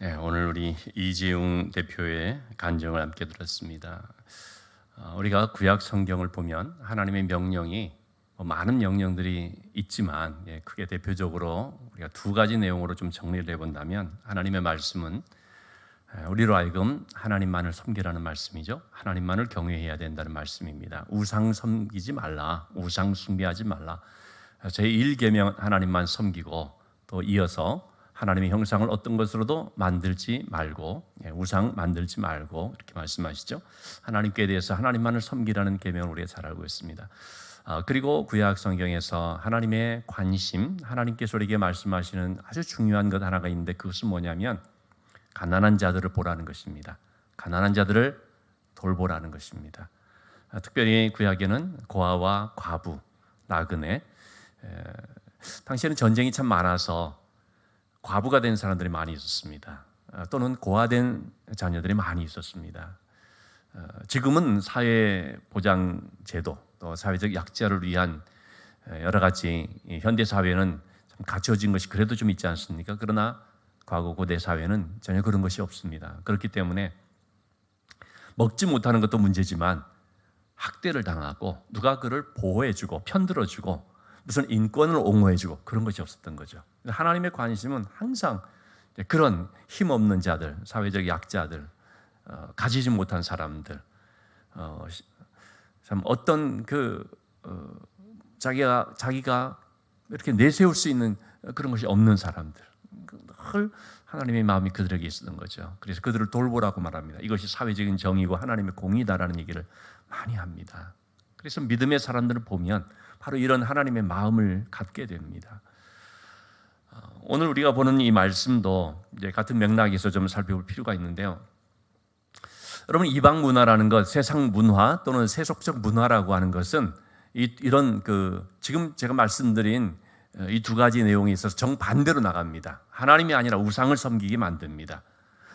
네, 오늘 우리 이재용 대표의 간증을 함께 들었습니다. 우리가 구약 성경을 보면 하나님의 명령이 많은 명령들이 있지만 크게 대표적으로 우리가 두 가지 내용으로 좀 정리를 해본다면 하나님의 말씀은 우리로 하여금 하나님만을 섬기라는 말씀이죠. 하나님만을 경외해야 된다는 말씀입니다. 우상 섬기지 말라, 우상 숭배하지 말라. 제1계명 하나님만 섬기고 또 이어서 하나님의 형상을 어떤 것으로도 만들지 말고 우상 만들지 말고 이렇게 말씀하시죠. 하나님께 대해서 하나님만을 섬기라는 계명을 우리가 잘 알고 있습니다. 그리고 구약 성경에서 하나님의 관심, 하나님께서 우리에게 말씀하시는 아주 중요한 것 하나가 있는데 그것은 뭐냐면 가난한 자들을 보라는 것입니다. 가난한 자들을 돌보라는 것입니다. 특별히 구약에는 고아와 과부, 나그네, 당시에는 전쟁이 참 많아서 과부가 된 사람들이 많이 있었습니다. 또는 고아된 자녀들이 많이 있었습니다. 지금은 사회보장제도, 또 사회적 약자를 위한 여러 가지 현대 사회는 좀 갖춰진 것이 그래도 좀 있지 않습니까? 그러나 과거 고대 사회는 전혀 그런 것이 없습니다. 그렇기 때문에 먹지 못하는 것도 문제지만 학대를 당하고 누가 그를 보호해주고 편들어주고 무슨 인권을 옹호해주고 그런 것이 없었던 거죠. 하나님의 관심은 항상 그런 힘없는 자들, 사회적 약자들, 가지지 못한 사람들, 참 어떤 자기가 이렇게 내세울 수 있는 그런 것이 없는 사람들, 늘 하나님의 마음이 그들에게 있었던 거죠. 그래서 그들을 돌보라고 말합니다. 이것이 사회적인 정의고 하나님의 공의다라는 얘기를 많이 합니다. 그래서 믿음의 사람들을 보면 바로 이런 하나님의 마음을 갖게 됩니다. 오늘 우리가 보는 이 말씀도 이제 같은 맥락에서 좀 살펴볼 필요가 있는데요. 여러분, 이방 문화라는 것, 세상 문화 또는 세속적 문화라고 하는 것은 이런 지금 제가 말씀드린 이 두 가지 내용에 있어서 정반대로 나갑니다. 하나님이 아니라 우상을 섬기게 만듭니다.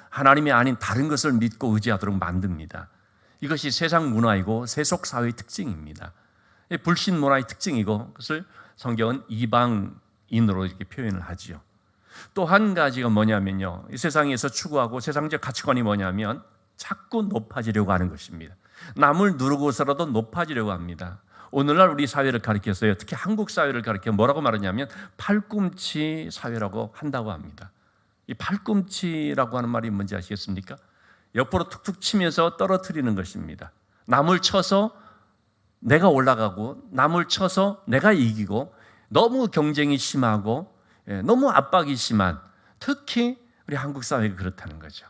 하나님이 아닌 다른 것을 믿고 의지하도록 만듭니다. 이것이 세상 문화이고 세속 사회의 특징입니다. 불신 문화의 특징이고 그것을 성경은 이방인으로 이렇게 표현을 하지요. 또 한 가지가 뭐냐면요, 이 세상에서 추구하고 세상적 가치관이 뭐냐면 자꾸 높아지려고 하는 것입니다. 남을 누르고서라도 높아지려고 합니다. 오늘날 우리 사회를 가리켜서요, 특히 한국 사회를 가리켜 뭐라고 말하냐면 팔꿈치 사회라고 한다고 합니다. 이 팔꿈치라고 하는 말이 뭔지 아시겠습니까? 옆으로 툭툭 치면서 떨어뜨리는 것입니다. 남을 쳐서 내가 올라가고 남을 쳐서 내가 이기고, 너무 경쟁이 심하고 너무 압박이 심한, 특히 우리 한국 사회가 그렇다는 거죠.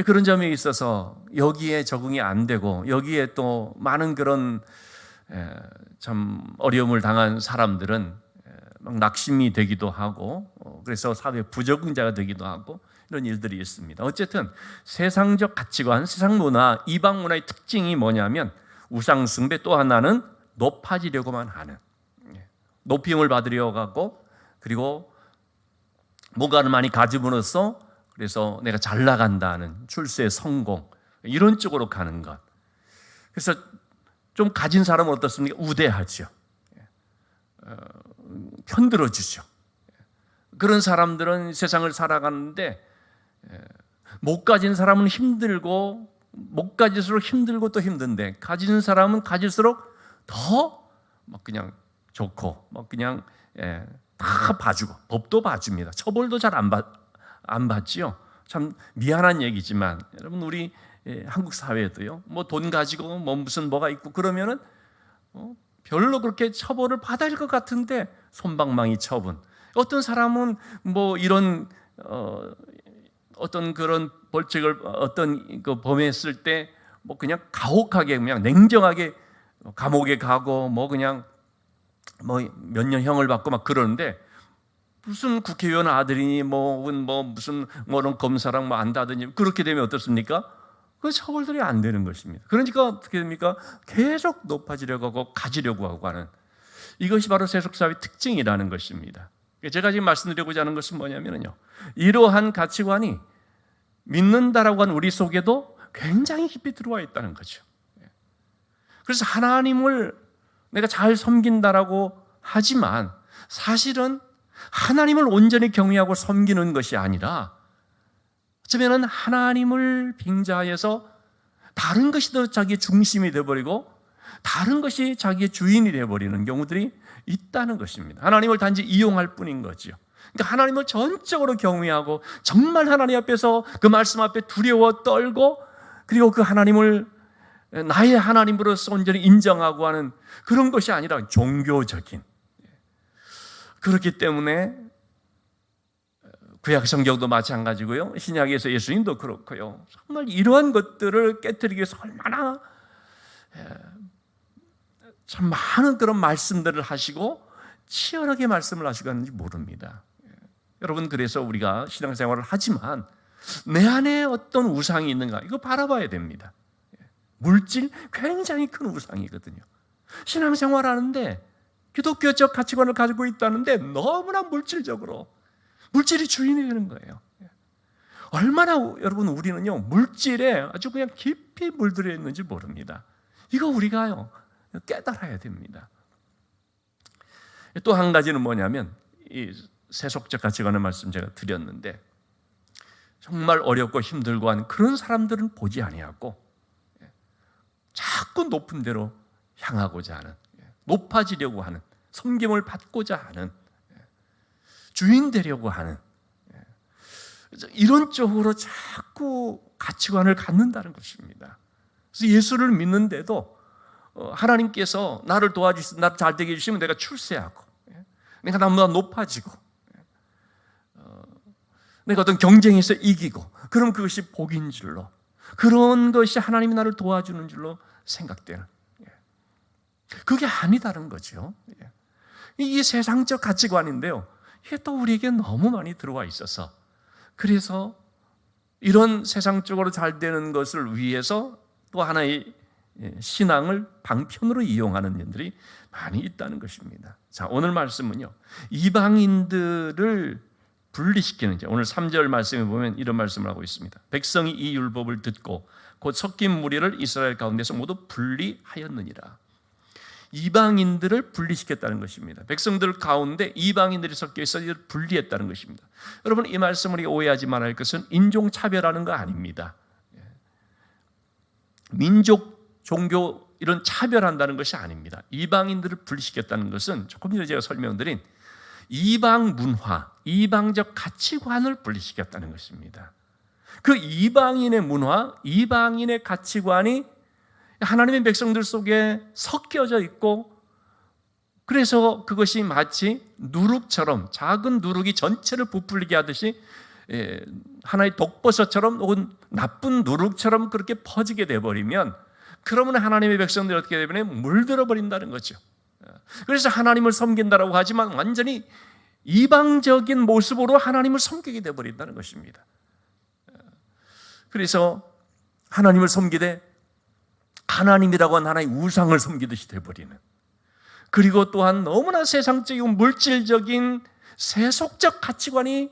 그런 점에 있어서 여기에 적응이 안 되고 여기에 또 많은 그런 참 어려움을 당한 사람들은 막 낙심이 되기도 하고 그래서 사회 부적응자가 되기도 하고 이런 일들이 있습니다. 어쨌든 세상적 가치관, 세상 문화, 이방 문화의 특징이 뭐냐면 우상 숭배, 또 하나는 높아지려고만 하는, 높임을 받으려고 하고, 그리고 뭔가를 많이 가짐으로써 그래서 내가 잘 나간다는 출세의 성공, 이런 쪽으로 가는 것. 그래서 좀 가진 사람은 어떻습니까? 우대하죠. 편들어주죠. 그런 사람들은 세상을 살아가는데 못 가진 사람은 힘들고, 못 가질수록 힘들고 또 힘든데, 가진 사람은 가질수록 더 막 그냥 좋고 막 그냥 다 봐주고, 법도 봐줍니다. 처벌도 잘 안 받지요. 참 미안한 얘기지만 여러분, 우리 한국 사회에도요, 뭐 돈 가지고 뭐 무슨 뭐가 있고 그러면은 별로 그렇게 처벌을 받아야 할 것 같은데 솜방망이 처분. 어떤 사람은 뭐 이런 어떤 그런 벌칙을 어떤 범했을 때 뭐 그냥 가혹하게 그냥 냉정하게 감옥에 가고 뭐 그냥 뭐 몇 년 형을 받고 막 그러는데, 무슨 국회의원 아들이니 뭐 무슨 뭐런 검사랑 뭐 안다더니 그렇게 되면 어떻습니까? 그 처벌들이 안 되는 것입니다. 그러니까 어떻게 됩니까? 계속 높아지려고 하고 가지려고 하고 하는, 이것이 바로 세속사회의 특징이라는 것입니다. 제가 지금 말씀드리고자 하는 것은 뭐냐면요, 이러한 가치관이 믿는다라고 하는 우리 속에도 굉장히 깊이 들어와 있다는 거죠. 그래서 하나님을 내가 잘 섬긴다라고 하지만 사실은 하나님을 온전히 경외하고 섬기는 것이 아니라 어쩌면 하나님을 빙자해서 다른 것이 더 자기의 중심이 되어버리고 다른 것이 자기의 주인이 되어버리는 경우들이 있다는 것입니다. 하나님을 단지 이용할 뿐인 거죠. 그러니까 하나님을 전적으로 경외하고 정말 하나님 앞에서 그 말씀 앞에 두려워 떨고 그리고 그 하나님을 나의 하나님으로서 온전히 인정하고 하는 그런 것이 아니라 종교적인, 그렇기 때문에 구약 성경도 마찬가지고요, 신약에서 예수님도 그렇고요, 정말 이러한 것들을 깨뜨리기 위해서 얼마나 참 많은 그런 말씀들을 하시고 치열하게 말씀을 하시고 하는지 모릅니다. 여러분, 그래서 우리가 신앙생활을 하지만 내 안에 어떤 우상이 있는가 이거 바라봐야 됩니다. 물질 굉장히 큰 우상이거든요. 신앙생활 하는데 기독교적 가치관을 가지고 있다는데 너무나 물질적으로 물질이 주인이 되는 거예요. 얼마나 여러분 우리는요 물질에 아주 그냥 깊이 물들여 있는지 모릅니다. 이거 우리가요 깨달아야 됩니다. 또 한 가지는 뭐냐면 이 세속적 가치관의 말씀 제가 드렸는데 정말 어렵고 힘들고 한 그런 사람들은 보지 아니하고 자꾸 높은 데로 향하고자 하는, 높아지려고 하는, 섬김을 받고자 하는, 주인 되려고 하는 이런 쪽으로 자꾸 가치관을 갖는다는 것입니다. 그래서 예수를 믿는데도 하나님께서 나를 도와주시면, 나를 잘 되게 해주시면 내가 출세하고 내가 나보다 높아지고 내가 어떤 경쟁에서 이기고 그럼 그것이 복인 줄로, 그런 것이 하나님이 나를 도와주는 줄로 생각되는, 그게 아니다는 거죠. 이게 세상적 가치관인데요, 이게 또 우리에게 너무 많이 들어와 있어서 그래서 이런 세상적으로 잘 되는 것을 위해서 또 하나의 신앙을 방편으로 이용하는 일들이 많이 있다는 것입니다. 자, 오늘 말씀은요 이방인들을 분리시키는, 오늘 3절 말씀에 보면 이런 말씀을 하고 있습니다. 백성이 이 율법을 듣고 곧 섞인 무리를 이스라엘 가운데서 모두 분리하였느니라. 이방인들을 분리시켰다는 것입니다. 백성들 가운데 이방인들이 섞여 있어 이를 분리했다는 것입니다. 여러분, 이 말씀을 오해하지 말아야 할 것은 인종차별하는 거 아닙니다. 민족, 종교 이런 차별한다는 것이 아닙니다. 이방인들을 분리시켰다는 것은 조금 전에 제가 설명드린 이방 문화, 이방적 가치관을 분리시켰다는 것입니다. 그 이방인의 문화, 이방인의 가치관이 하나님의 백성들 속에 섞여져 있고, 그래서 그것이 마치 누룩처럼, 작은 누룩이 전체를 부풀리게 하듯이 하나의 독버섯처럼 혹은 나쁜 누룩처럼 그렇게 퍼지게 돼버리면, 그러면 하나님의 백성들이 어떻게 되면 물들어 버린다는 거죠. 그래서 하나님을 섬긴다라고 하지만 완전히 이방적인 모습으로 하나님을 섬기게 되어버린다는 것입니다. 그래서 하나님을 섬기되 하나님이라고 하는 하나의 우상을 섬기듯이 되어버리는, 그리고 또한 너무나 세상적이고 물질적인 세속적 가치관이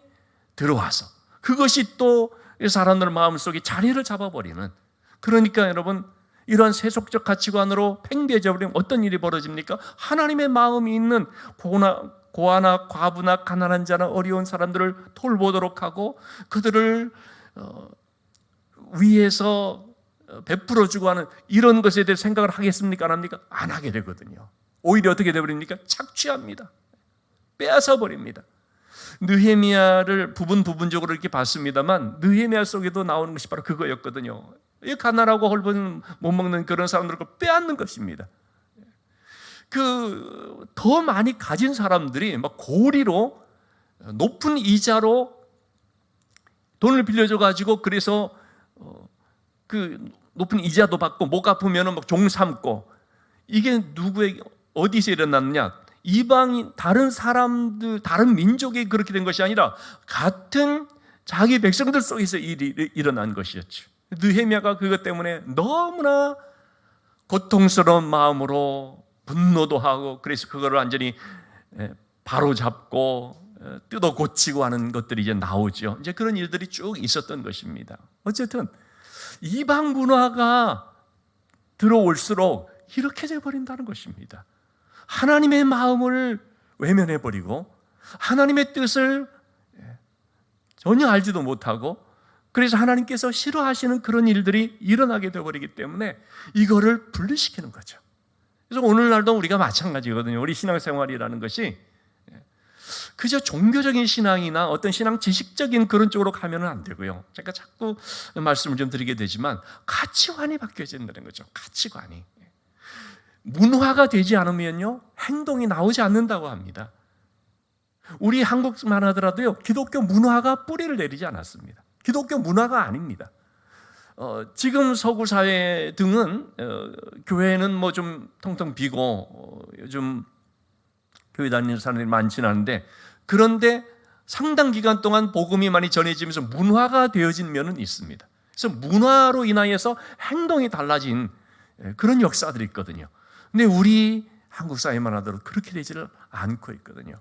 들어와서 그것이 또 사람들 마음속에 자리를 잡아버리는, 그러니까 여러분 이러한 세속적 가치관으로 팽배해져 버리면 어떤 일이 벌어집니까? 하나님의 마음이 있는 고아나 과부나 가난한 자나 어려운 사람들을 돌보도록 하고 그들을 위해서 베풀어주고 하는 이런 것에 대해 생각을 하겠습니까? 안 합니까? 안 하게 되거든요. 오히려 어떻게 되어버립니까? 착취합니다. 빼앗아 버립니다. 느헤미야를 부분적으로 이렇게 봤습니다만 느헤미야 속에도 나오는 것이 바로 그거였거든요. 이 가난하고 헐벗은 못 먹는 그런 사람들을 빼앗는 것입니다. 그 더 많이 가진 사람들이 막 고리로 높은 이자로 돈을 빌려줘 가지고 그래서 그 높은 이자도 받고 목 아프면은 막 종 삼고, 이게 누구에게 어디서 일어났느냐? 이방인 다른 사람들 다른 민족이 그렇게 된 것이 아니라 같은 자기 백성들 속에서 일이 일어난 것이었죠. 느헤미야가 그것 때문에 너무나 고통스러운 마음으로 분노도 하고, 그래서 그거를 완전히 바로잡고 뜯어 고치고 하는 것들이 이제 나오죠. 이제 그런 일들이 쭉 있었던 것입니다. 어쨌든 이방 문화가 들어올수록 이렇게 돼버린다는 것입니다. 하나님의 마음을 외면해버리고 하나님의 뜻을 전혀 알지도 못하고 그래서 하나님께서 싫어하시는 그런 일들이 일어나게 되어버리기 때문에 이거를 분리시키는 거죠. 그래서 오늘날도 우리가 마찬가지거든요. 우리 신앙생활이라는 것이 그저 종교적인 신앙이나 어떤 신앙 지식적인 그런 쪽으로 가면은 안 되고요. 제가 자꾸 말씀을 좀 드리게 되지만 가치관이 바뀌어야 된다는 거죠. 가치관이. 문화가 되지 않으면요, 행동이 나오지 않는다고 합니다. 우리 한국만 하더라도요, 기독교 문화가 뿌리를 내리지 않았습니다. 기독교 문화가 아닙니다. 지금 서구 사회 등은 교회는 뭐 좀 텅텅 비고 요즘 교회 다니는 사람들이 많지는 않은데, 그런데 상당 기간 동안 복음이 많이 전해지면서 문화가 되어진 면은 있습니다. 그래서 문화로 인하여서 행동이 달라진 그런 역사들이 있거든요. 근데 우리 한국 사회만 하더라도 그렇게 되지를 않고 있거든요.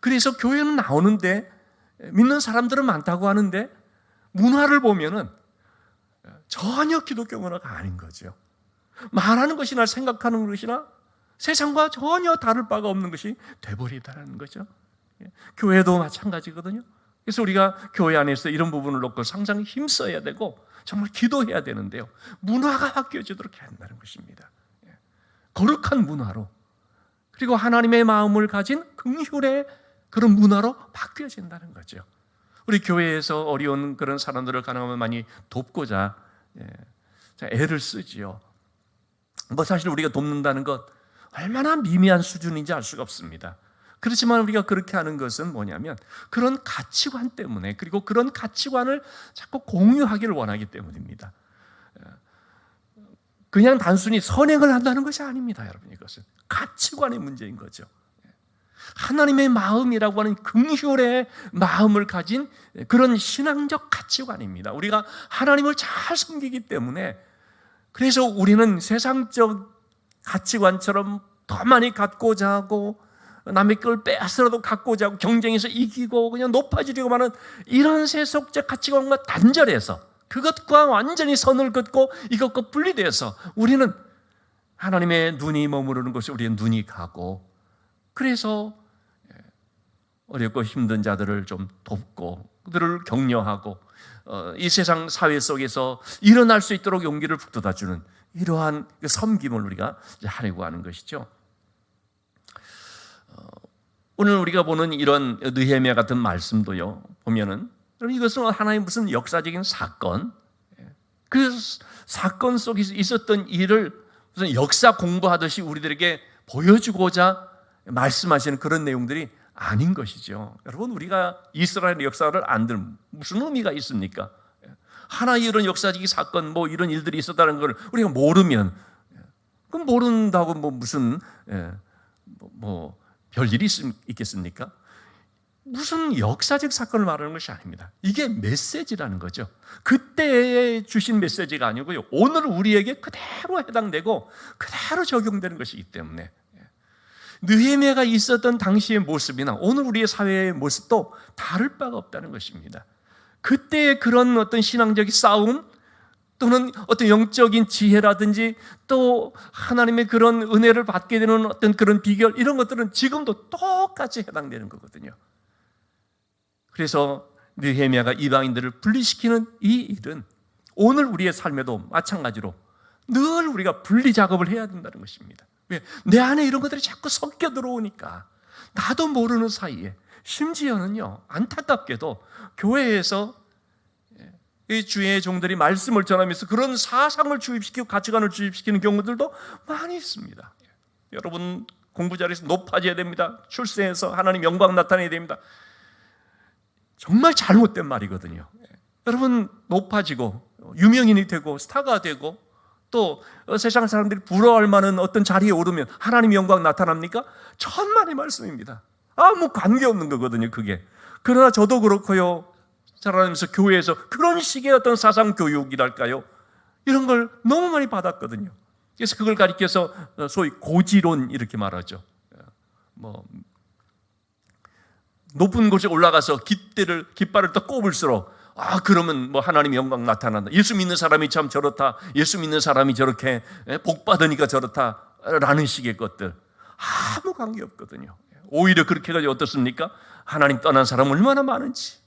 그래서 교회는 나오는데 믿는 사람들은 많다고 하는데 문화를 보면은 전혀 기독교 문화가 아닌 거죠. 말하는 것이나 생각하는 것이나 세상과 전혀 다를 바가 없는 것이 돼버리다라는 거죠. 교회도 마찬가지거든요. 그래서 우리가 교회 안에서 이런 부분을 놓고 상당히 힘써야 되고 정말 기도해야 되는데요, 문화가 바뀌어지도록 해야 한다는 것입니다. 거룩한 문화로, 그리고 하나님의 마음을 가진 긍휼의 그런 문화로 바뀌어진다는 거죠. 우리 교회에서 어려운 그런 사람들을 가능하면 많이 돕고자 애를 쓰지요. 뭐 사실 우리가 돕는다는 것 얼마나 미미한 수준인지 알 수가 없습니다. 그렇지만 우리가 그렇게 하는 것은 뭐냐면 그런 가치관 때문에, 그리고 그런 가치관을 자꾸 공유하기를 원하기 때문입니다. 그냥 단순히 선행을 한다는 것이 아닙니다, 여러분. 이것은 가치관의 문제인 거죠. 하나님의 마음이라고 하는 긍휼의 마음을 가진 그런 신앙적 가치관입니다. 우리가 하나님을 잘 섬기기 때문에, 그래서 우리는 세상적 가치관처럼 더 많이 갖고자 하고 남의 걸 빼앗으라도 갖고자 하고 경쟁에서 이기고 그냥 높아지려고 하는 이런 세속적 가치관과 단절해서 그것과 완전히 선을 긋고 이것과 분리되어서 우리는 하나님의 눈이 머무르는 곳에 우리의 눈이 가고, 그래서 어렵고 힘든 자들을 좀 돕고 그들을 격려하고 이 세상 사회 속에서 일어날 수 있도록 용기를 북돋아주는 이러한 섬김을 우리가 하려고 하는 것이죠. 오늘 우리가 보는 이런 느헤미야 같은 말씀도요, 보면은 이것은 하나의 무슨 역사적인 사건, 그 사건 속에 있었던 일을 무슨 역사 공부하듯이 우리들에게 보여주고자 말씀하시는 그런 내용들이 아닌 것이죠. 여러분, 우리가 이스라엘의 역사를 안 들으면 무슨 의미가 있습니까? 하나의 이런 역사적인 사건, 뭐 이런 일들이 있었다는 걸 우리가 모르면, 그럼 모른다고 뭐 무슨 뭐 별일이 있겠습니까? 무슨 역사적 사건을 말하는 것이 아닙니다. 이게 메시지라는 거죠. 그때에 주신 메시지가 아니고요, 오늘 우리에게 그대로 해당되고 그대로 적용되는 것이기 때문에 느헤미야가 있었던 당시의 모습이나 오늘 우리의 사회의 모습도 다를 바가 없다는 것입니다. 그때의 그런 어떤 신앙적인 싸움 또는 어떤 영적인 지혜라든지 또 하나님의 그런 은혜를 받게 되는 어떤 그런 비결, 이런 것들은 지금도 똑같이 해당되는 거거든요. 그래서 느헤미야가 이방인들을 분리시키는 이 일은 오늘 우리의 삶에도 마찬가지로 늘 우리가 분리 작업을 해야 된다는 것입니다. 왜? 내 안에 이런 것들이 자꾸 섞여 들어오니까 나도 모르는 사이에, 심지어는요, 안타깝게도 교회에서 이 주의 종들이 말씀을 전하면서 그런 사상을 주입시키고 가치관을 주입시키는 경우들도 많이 있습니다. 여러분, 공부 잘해서 높아져야 됩니다. 출세해서 하나님 영광 나타내야 됩니다. 정말 잘못된 말이거든요. 여러분, 높아지고 유명인이 되고 스타가 되고 또 세상 사람들이 부러워할 만한 어떤 자리에 오르면 하나님 영광 나타납니까? 천만의 말씀입니다. 아무 관계없는 거거든요, 그게. 그러나 저도 그렇고요, 자라면서 교회에서 그런 식의 어떤 사상 교육이랄까요, 이런 걸 너무 많이 받았거든요. 그래서 그걸 가리켜서 소위 고지론 이렇게 말하죠. 뭐 높은 곳에 올라가서 깃발을 또 꼽을수록 그러면 뭐 하나님 영광 나타난다. 예수 믿는 사람이 참 저렇다. 예수 믿는 사람이 저렇게 복 받으니까 저렇다라는 식의 것들 아무 관계 없거든요. 오히려 그렇게 해가지고 어떻습니까? 하나님 떠난 사람 얼마나 많은지,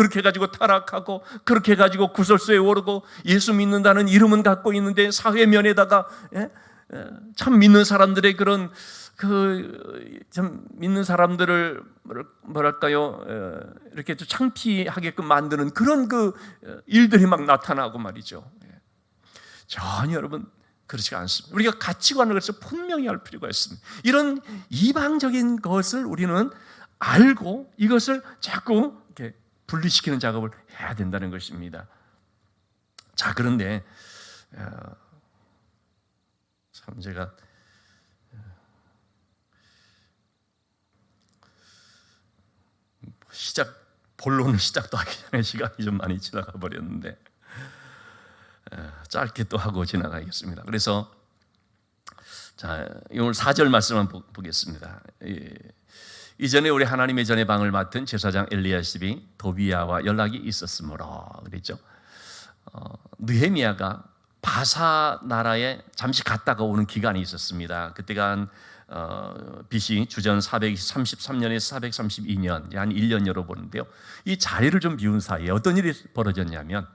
그렇게 해가지고 타락하고, 그렇게 해가지고 구설수에 오르고, 예수 믿는다는 이름은 갖고 있는데 사회면에다가 참 믿는 사람들의 그런 참 믿는 사람들을 뭐랄까요, 이렇게 좀 창피하게끔 만드는 그런 일들이 막 나타나고 말이죠. 전혀 여러분 그렇지가 않습니다. 우리가 가치관을 그래서 분명히 할 필요가 있습니다. 이런 이방적인 것을 우리는 알고 이것을 자꾸 이렇게 분리시키는 작업을 해야 된다는 것입니다. 자, 그런데 참 제가 본론을 시작도 하기 전에 시간이 좀 많이 지나가 버렸는데 짧게 또 하고 지나가겠습니다. 그래서 자, 오늘 4절 말씀을 보겠습니다. 이전에 우리 하나님의 전의 방을 맡은 제사장 엘리야십이 도비야와 연락이 있었으므로 그랬죠. 느헤미야가 바사 나라에 잠시 갔다가 오는 기간이 있었습니다. 그때가 한 BC 주전 433년에서 432년, 한 1년여로 보는데요. 이 자리를 좀 비운 사이에 어떤 일이 벌어졌냐면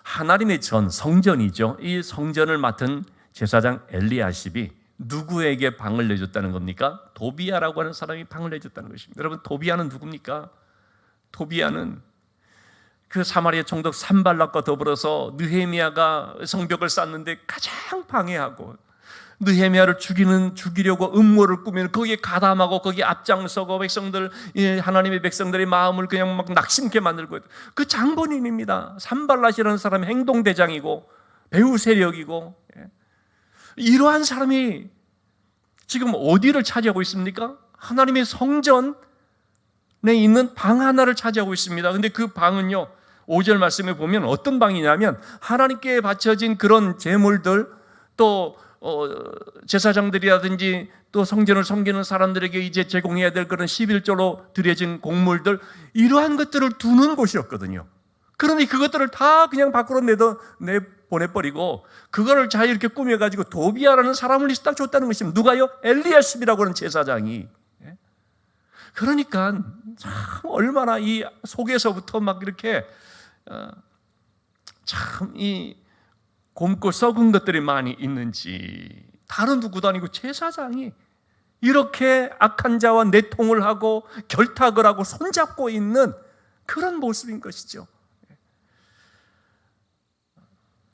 하나님의 성전이죠. 이 성전을 맡은 제사장 엘리야십이 누구에게 방을 내줬다는 겁니까? 도비야라고 하는 사람이 방을 내줬다는 것입니다. 여러분, 도비야는 누굽니까? 도비야는 그 사마리아 총독 산발락과 더불어서 느헤미야가 성벽을 쌓는데 가장 방해하고 느헤미야를 죽이려고 음모를 꾸미는, 거기에 가담하고 거기에 앞장서고 하나님의 백성들의 마음을 그냥 막 낙심케 만들고, 그 장본인입니다. 산발락이라는 사람이 행동대장이고 배후 세력이고, 이러한 사람이 지금 어디를 차지하고 있습니까? 하나님의 성전에 있는 방 하나를 차지하고 있습니다. 근데 그 방은요, 5절 말씀에 보면 어떤 방이냐면 하나님께 바쳐진 그런 제물들, 또 제사장들이라든지 또 성전을 섬기는 사람들에게 이제 제공해야 될 그런 11조로 드려진 곡물들, 이러한 것들을 두는 곳이었거든요. 그러니 그것들을 다 그냥 밖으로 내보내버리고 그거를 잘 이렇게 꾸며가지고 도비야라는 사람을 딱 줬다는 것입니다. 누가요? 엘리야십이라고 하는 제사장이. 그러니까 참 얼마나 이 속에서부터 막 이렇게 참 이 곪고 썩은 것들이 많이 있는지, 다른 누구도 아니고 제사장이 이렇게 악한 자와 내통을 하고 결탁을 하고 손잡고 있는 그런 모습인 것이죠.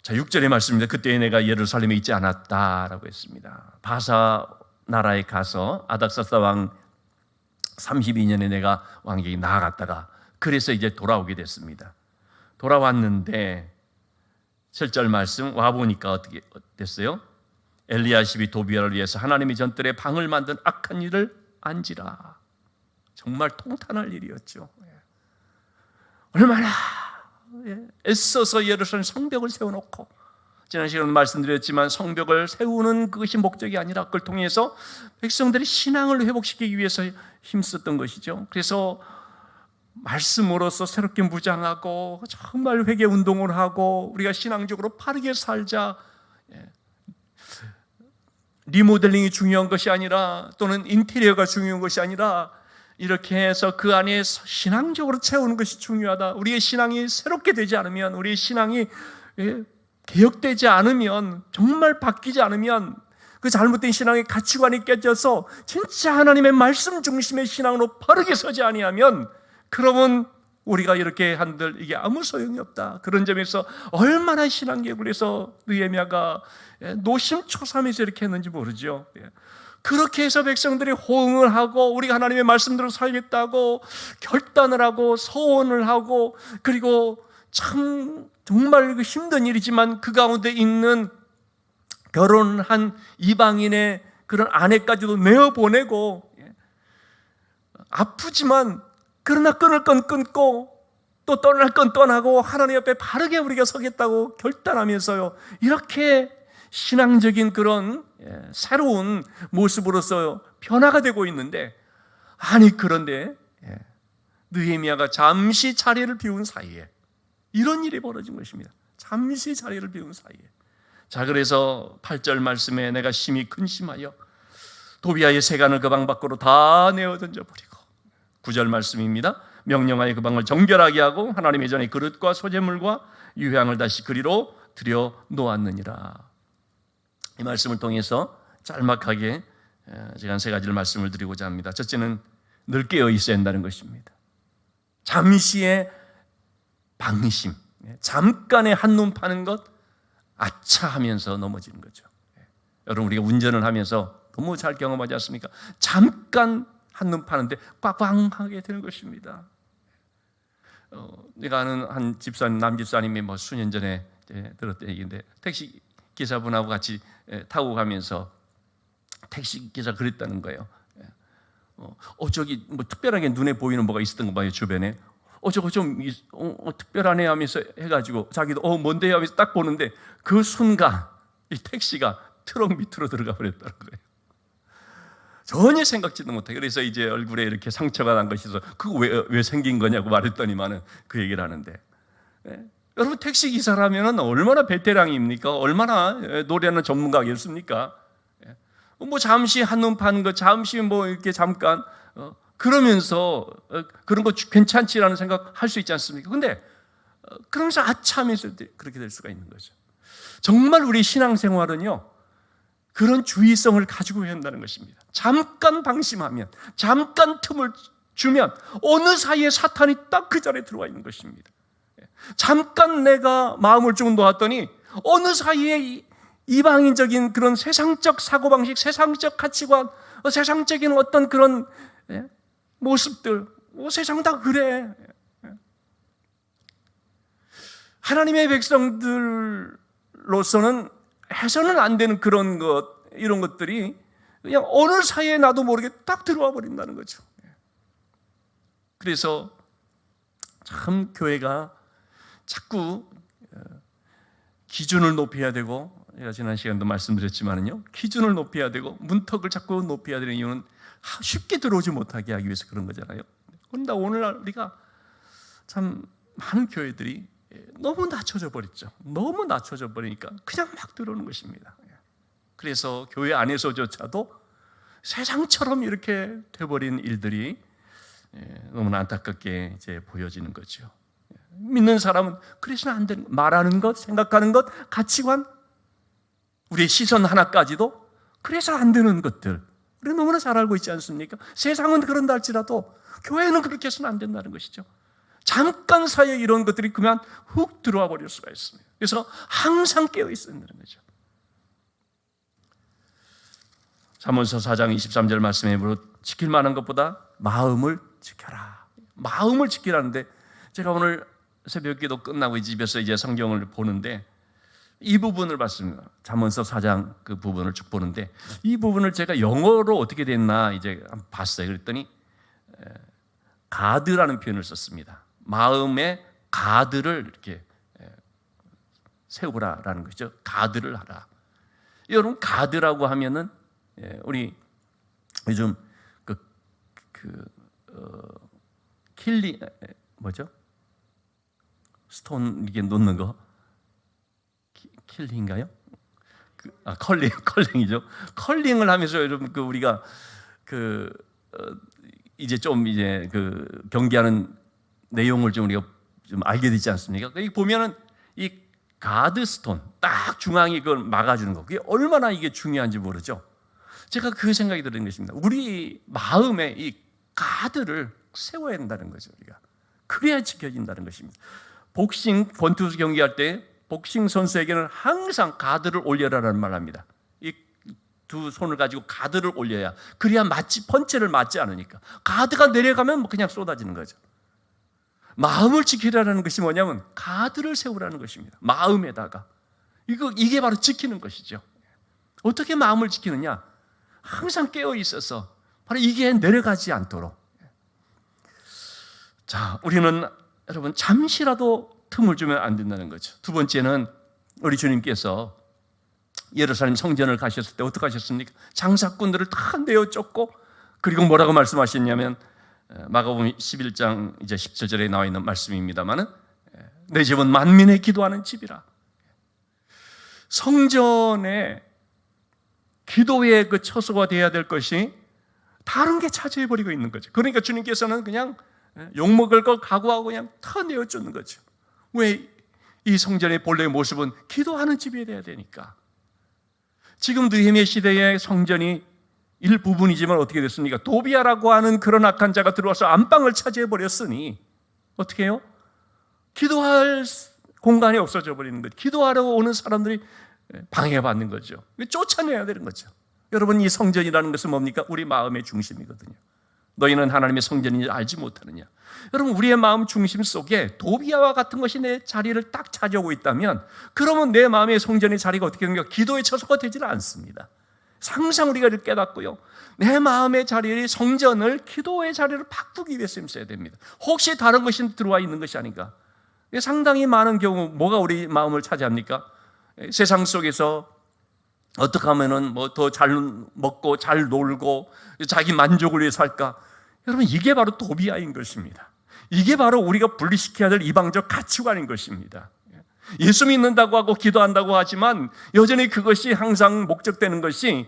자, 6절의 말씀입니다. 그때에 내가 예루살렘에 있지 않았다라고 했습니다. 바사 나라에 가서 아닥사스다 왕 32년에 내가 왕에게 나아갔다가 그래서 이제 돌아오게 됐습니다. 돌아왔는데 7절 말씀 와보니까 어떻게 됐어요? 엘리야십이 도비야를 위해서 하나님의 전뜰에 방을 만든 악한 일을 안지라. 정말 통탄할 일이었죠. 얼마나 애써서 예루살렘 성벽을 세워놓고, 지난 시간에 말씀드렸지만 성벽을 세우는 그것이 목적이 아니라 그걸 통해서 백성들이 신앙을 회복시키기 위해서 힘썼던 것이죠. 그래서 말씀으로서 새롭게 무장하고 정말 회개 운동을 하고 우리가 신앙적으로 바르게 살자, 리모델링이 중요한 것이 아니라, 또는 인테리어가 중요한 것이 아니라 이렇게 해서 그 안에 신앙적으로 채우는 것이 중요하다. 우리의 신앙이 새롭게 되지 않으면, 우리의 신앙이 개혁되지 않으면, 정말 바뀌지 않으면, 그 잘못된 신앙의 가치관이 깨져서 진짜 하나님의 말씀 중심의 신앙으로 바르게 서지 아니하면, 그러면 우리가 이렇게 한들 이게 아무 소용이 없다. 그런 점에서 얼마나 신앙개혁을 해서 느헤미야가 노심초사하면서 이렇게 했는지 모르죠. 그렇게 해서 백성들이 호응을 하고 우리가 하나님의 말씀대로 살겠다고 결단을 하고 서원을 하고, 그리고 참 정말 힘든 일이지만 그 가운데 있는 결혼한 이방인의 그런 아내까지도 내어보내고, 아프지만 그러나 끊을 건 끊고 또 떠날 건 떠나고 하나님 앞에 바르게 우리가 서겠다고 결단하면서요, 이렇게 신앙적인 그런 새로운 모습으로서 변화가 되고 있는데, 아니 그런데 느헤미야가 잠시 자리를 비운 사이에 이런 일이 벌어진 것입니다. 잠시 자리를 비운 사이에. 자, 그래서 8절 말씀에 내가 심히 근심하여 도비야의 세간을 그 방 밖으로 다 내어 던져버리고, 9절 말씀입니다. 명령하여 그 방을 정결하게 하고 하나님의 전에 그릇과 소재물과 유향을 다시 그리로 들여 놓았느니라. 이 말씀을 통해서 짤막하게 제가 한 세 가지를 말씀을 드리고자 합니다. 첫째는 늘 깨어 있어야 한다는 것입니다. 잠시의 방심, 잠깐의 한눈 파는 것, 아차 하면서 넘어지는 거죠. 여러분, 우리가 운전을 하면서 너무 잘 경험하지 않습니까? 잠깐 한눈 파는데 꽉꽝하게 되는 것입니다. 내가 아는 한 집사님, 남집사님이 뭐 수년 전에 들었던 얘기인데, 택시 기사분하고 같이 타고 가면서 택시 기사 그랬다는 거예요. 저기 뭐 특별하게 눈에 보이는 뭐가 있었던 거 봐요, 주변에. 저거 좀 특별하네 하면서 해가지고 자기도 뭔데요 하면서 딱 보는데 그 순간 이 택시가 트럭 밑으로 들어가 버렸다는 거예요. 전혀 생각지도 못해. 그래서 이제 얼굴에 이렇게 상처가 난 것이 있어서 그거 왜 생긴 거냐고 말했더니만은 그 얘기를 하는데, 여러분, 택시 기사라면 얼마나 베테랑입니까? 얼마나 노래하는 전문가겠습니까? 뭐 잠시 한눈 파는 거, 잠시 뭐 이렇게 잠깐 그러면서 그런 거 괜찮지라는 생각 할 수 있지 않습니까? 근데 그러면서 아차하면서 그렇게 될 수가 있는 거죠. 정말 우리 신앙생활은요, 그런 주의성을 가지고 해야 한다는 것입니다. 잠깐 방심하면, 잠깐 틈을 주면 어느 사이에 사탄이 딱 그 자리에 들어와 있는 것입니다. 잠깐 내가 마음을 좀 놓았더니 어느 사이에 이방인적인 그런 세상적 사고방식, 세상적 가치관, 세상적인 어떤 그런 모습들, 세상 다 그래. 하나님의 백성들로서는 해서는 안 되는 그런 것, 이런 것들이 그냥 어느 사이에 나도 모르게 딱 들어와 버린다는 거죠. 그래서 참 교회가 자꾸 기준을 높여야 되고, 제가 지난 시간도 말씀드렸지만요, 기준을 높여야 되고 문턱을 자꾸 높여야 되는 이유는 쉽게 들어오지 못하게 하기 위해서 그런 거잖아요. 그런데 오늘날 우리가 참 많은 교회들이 너무 낮춰져 버렸죠. 너무 낮춰져 버리니까 그냥 막 들어오는 것입니다. 그래서 교회 안에서조차도 세상처럼 이렇게 돼버린 일들이 너무나 안타깝게 이제 보여지는 거죠. 믿는 사람은 그래서는 안 되는, 말하는 것, 생각하는 것, 가치관, 우리의 시선 하나까지도 그래서 안 되는 것들, 우리 너무나 잘 알고 있지 않습니까? 세상은 그런다 할지라도 교회는 그렇게 해서는 안 된다는 것이죠. 잠깐 사이에 이런 것들이 그만 훅 들어와 버릴 수가 있습니다. 그래서 항상 깨어 있어야 된다는 거죠. 잠언서 4장 23절 말씀에 지킬 만한 것보다 마음을 지켜라. 마음을 지키라는데, 제가 오늘 새벽 기도 끝나고 이 집에서 이제 성경을 보는데 이 부분을 봤습니다. 잠언서 4장 그 부분을 쭉 보는데, 이 부분을 제가 영어로 어떻게 됐나 이제 봤어요. 그랬더니 가드라는 표현을 썼습니다. 마음의 가드를 이렇게 세우라라는 거죠. 가드를 하라. 여러분, 가드라고 하면은 우리 요즘 킬링 뭐죠? 스톤 이게 놓는 거 킬링인가요? 컬링이죠. 컬링을 하면서 여러분 우리가 이제 좀 이제 경기하는 내용을 좀 우리가 좀 알게 되지 않습니까? 여기 보면은 이 가드 스톤 딱 중앙에 그걸 막아주는 거, 그게 얼마나 이게 중요한지 모르죠. 제가 그 생각이 드는 것입니다. 우리 마음에 이 가드를 세워야 한다는 거죠. 우리가 그래야 지켜진다는 것입니다. 복싱 권투 경기할 때 복싱 선수에게는 항상 가드를 올려라라는 말을 합니다. 이 두 손을 가지고 가드를 올려야, 그래야 펀치를 맞지 않으니까. 가드가 내려가면 그냥 쏟아지는 거죠. 마음을 지키라는 것이 뭐냐면 가드를 세우라는 것입니다. 마음에다가 이게 바로 지키는 것이죠. 어떻게 마음을 지키느냐? 항상 깨어 있어서 바로 이게 내려가지 않도록. 자, 우리는 여러분 잠시라도 틈을 주면 안 된다는 거죠. 두 번째는 우리 주님께서 예루살렘 성전을 가셨을 때 어떻게 하셨습니까? 장사꾼들을 다 내어 쫓고, 그리고 뭐라고 말씀하셨냐면 마가복음 11장 이제 17절에 나와 있는 말씀입니다만은 내 집은 만민의 기도하는 집이라. 성전에 기도의 그 처소가 되어야 될 것이 다른 게 차지해버리고 있는 거죠. 그러니까 주님께서는 그냥 욕먹을 거 각오하고 그냥 다 내어주는 거죠. 왜? 이 성전의 본래의 모습은 기도하는 집이 돼야 되니까. 지금 느헤미야 시대의 성전이 일부분이지만 어떻게 됐습니까? 도비아라고 하는 그런 악한 자가 들어와서 안방을 차지해버렸으니 어떻게 해요? 기도할 공간이 없어져 버리는 거죠. 기도하러 오는 사람들이 방해받는 거죠. 쫓아내야 되는 거죠. 여러분, 이 성전이라는 것은 뭡니까? 우리 마음의 중심이거든요. 너희는 하나님의 성전인지 알지 못하느냐. 여러분, 우리의 마음 중심 속에 도비아와 같은 것이 내 자리를 딱 차지하고 있다면, 그러면 내 마음의 성전의 자리가 어떻게 됩니까? 기도의 처소가 되지는 않습니다. 항상 우리가 이렇게 깨닫고요, 내 마음의 자리를, 성전을 기도의 자리를 바꾸기 위해서 힘써야 됩니다. 혹시 다른 것이 들어와 있는 것이 아닌가. 상당히 많은 경우 뭐가 우리 마음을 차지합니까? 세상 속에서 어떻게 하면은 뭐 더 잘 먹고 잘 놀고 자기 만족을 위해 살까? 여러분, 이게 바로 도비아인 것입니다. 이게 바로 우리가 분리시켜야 될 이방적 가치관인 것입니다. 예수 믿는다고 하고 기도한다고 하지만 여전히 그것이 항상 목적되는 것이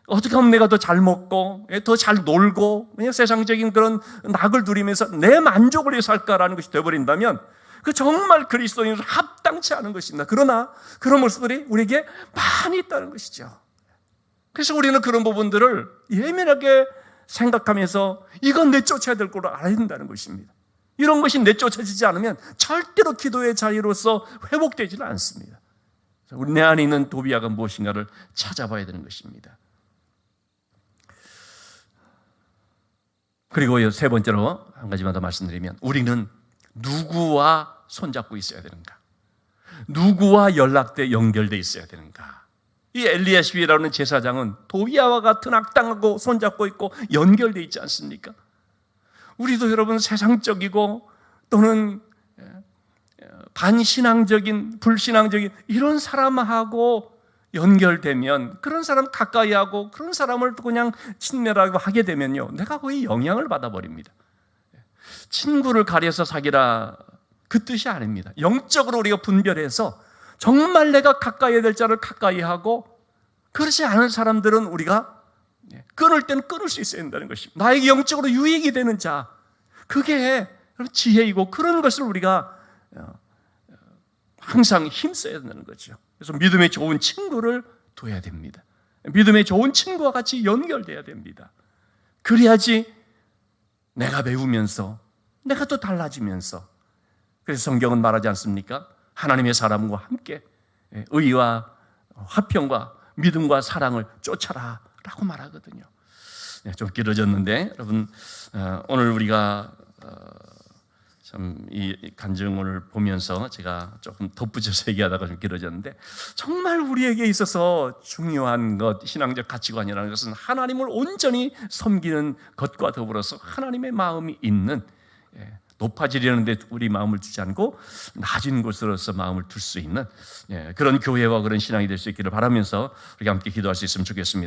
어떻게 하면 내가 더 잘 먹고 더 잘 놀고 세상적인 그런 낙을 누리면서 내 만족을 위해 살까라는 것이 되어버린다면 그 정말 그리스도인으로 합당치 않은 것입니다. 그러나 그런 모습들이 우리에게 많이 있다는 것이죠. 그래서 우리는 그런 부분들을 예민하게 생각하면서 이건 내쫓아야 될 거로 알아야 된다는 것입니다. 이런 것이 내쫓아지지 않으면 절대로 기도의 자리로서 회복되지는 않습니다. 우리 내 안에 있는 도비아가 무엇인가를 찾아봐야 되는 것입니다. 그리고 세 번째로 한 가지만 더 말씀드리면, 우리는 누구와 손잡고 있어야 되는가? 누구와 연결되어 있어야 되는가? 이 엘리야십이라는 제사장은 도비아와 같은 악당하고 손잡고 있고 연결되어 있지 않습니까? 우리도 여러분, 세상적이고 또는 반신앙적인, 불신앙적인 이런 사람하고 연결되면, 그런 사람 가까이 하고 그런 사람을 그냥 친밀하게 하게 되면요, 내가 거의 영향을 받아버립니다. 친구를 가려서 사귀라, 그 뜻이 아닙니다. 영적으로 우리가 분별해서 정말 내가 가까이 해야 될 자를 가까이 하고, 그렇지 않은 사람들은 우리가 끊을 때는 끊을 수 있어야 된다는 것입니다. 나에게 영적으로 유익이 되는 자, 그게 지혜이고 그런 것을 우리가 항상 힘써야 된다는 거죠. 그래서 믿음의 좋은 친구를 둬야 됩니다. 믿음의 좋은 친구와 같이 연결돼야 됩니다. 그래야지 내가 배우면서 내가 또 달라지면서, 그래서 성경은 말하지 않습니까? 하나님의 사람과 함께 의와 화평과 믿음과 사랑을 쫓아라 라고 말하거든요. 좀 길어졌는데 여러분, 오늘 우리가 참 이 간증을 보면서 제가 조금 덧붙여서 얘기하다가 좀 길어졌는데, 정말 우리에게 있어서 중요한 것, 신앙적 가치관이라는 것은 하나님을 온전히 섬기는 것과 더불어서 하나님의 마음이 있는, 높아지려는 데 우리 마음을 두지 않고 낮은 곳으로서 마음을 둘 수 있는 그런 교회와 그런 신앙이 될 수 있기를 바라면서 우리가 함께 기도할 수 있으면 좋겠습니다.